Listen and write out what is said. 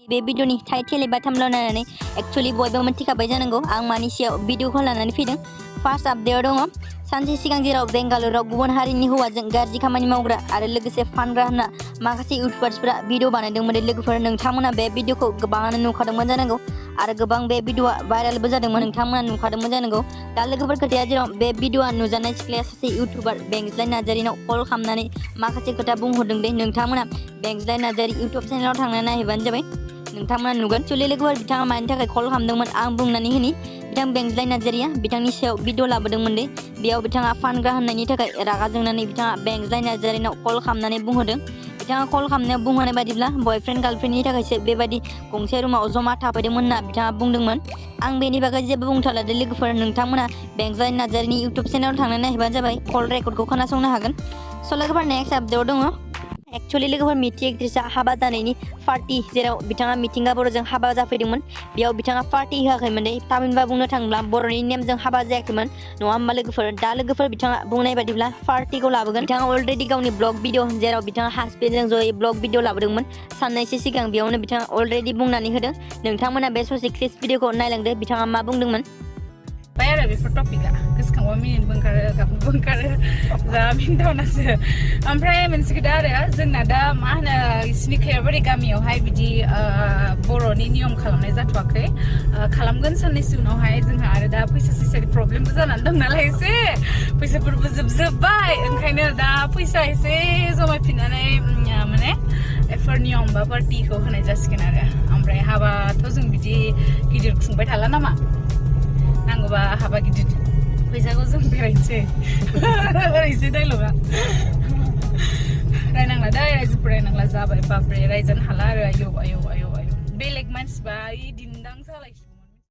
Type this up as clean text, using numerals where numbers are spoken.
बे भिडिअनि टाइटेल एबा थाम्बनेल नायनानै एक्चुअली बयबो मिथिखाबाय जानांगौ आं मानि सायाव भिडिअखौ लानानै फैदों। फार्स्ट आपडेट दङ सानसे सिगां जेराव बेंगालुराव गुबुन हारिनि हौवाजों गाज्रि खामानि मावग्रा आरो लोगोसे फानग्रा होनना माखासे इउटुबार्सफोरा भिडिअ बानायदोंमोन। लोगोफोर नोंथांमोना बे भिडिअखौ गोबाङानो नुखादोंमोन जानांगौ आरो गोबां बे भिडिअआ भाइरेलबो जादोंमोन, नोंथांमोना नुखादोंमोन जानांगौ। दा लोगोफोर खोथाया जेराव बे भिडिअआ नुजानाय सिख्लाया सासे इउटुबार बेंज्लाय नार्जारिनाव कल खालामनानै माखासे खोथा बुंहरदों दे। नोंथांमोना बेंज्लाय नार्जारि इउटुब चेनेलाव थांनानै नायहैबानो जाबाय, नोंथांमोना नुगोन। एक्चुअली लोगोफोर बिथाङा मानि थाखाय कल खालामदोंमोन आं बुंनानै होनि। बिथां बेंज्लाय नार्जारिया बिथांनि सायाव भिडिअ लाबोदोंमोन दे, बेयाव बिथाङा फानग्रा होननायनि थाखाय रागा जोंनानै बिथाङा बेंज्लाय नार्जारिनाव कल खालामनानै बुंहरदों। बिथाङा कल खालामनायाव बुंहरनाय बायदिब्ला बयफ्रेन्ड गार्लफ्रेन्डनि थाखायसो बेबायदि गंसे रुमाव जमा थाफैदोंमोन होनना बिथाङा बुंदोंमोन। आं बेनि बागै जेबो बुंथ'ला दे लोगोफोर, नोंथांमोना बेंज्लाय नार्जारिनि इउटुब चेनेलाव थांनानै नायहैबानो जाबाय, कल रेकर्डखौ खोनासंनो हागोन। स' लोगोफोर नेक्स्ट आपडेट दङ एक्चुअली लोगोफोर मिथि एक्ट्रेसआ हाबा जानायनि पार्टी जेराव बिथाङा मिथिंगा बर'जों हाबा जाफैदोंमोन, बेयाव बिथाङा पार्टी होआखैमोन दे। थामहिनबा बुंनो थाङोब्ला बर'नि नेमजों हाबा जायाखैमोन, नङा होमबा लोगोफोर। दा लोगोफोर बिथाङा बुंनाय बायदिब्ला पार्टीखौ लाबोगोन। बिथाङा अलरेडि गावनि ब्लग भिडिअ जेराव बिथाङा हासबेन्डजों जयै ब्लग भिडिअ लाबोदोंमोन साननैसो सिगां, बेयावनो बिथाङा अलरेडि बुंनानै होदों। नोंथांमोना बे ससे क्लिप भिडिअखौ नायलांदो बिथाङा मा बुंदोंमोन। आरो बेफोर टपिकआ गोसोखांबा मिनिनोबो ओंखारो गाबनोबो ओंखारो, जा मिनिथावनासो। ओमफ्राय मोनसे खोथा आरो जोंना दा मा होनो इसिनि खैराबारि गामियावहाय बिदि बर'नि नियम खालामनाय जाथ'वाखै, खालामगोन साननैसो उनावहाय। जोंहा आरो दा फैसा सैसानि प्रब्लेमबो जानानै दं नालाय, एसे फैसाफोरबो जोबजोब्बाय, ओंखायनो दा फैसा एसे जमायफिननानै माने बेफोर नियम बा पार्टिखौ होनाय जासिगोन आरो। ओमफ्राय हाबाथ' जों बिदि गिदिर खुंबाय थाला नामा, नांगौबा हाबा गिदिर फैसाखौ जों बेरायनोसै ओरैसो डायलगा रायनांला दा रायजोफोर रायनांला जाबाय, बाब्रे रायजानो हाला आरो आयौ आयौ आयौ आयौ बेलेग मानसिबा दिन्दां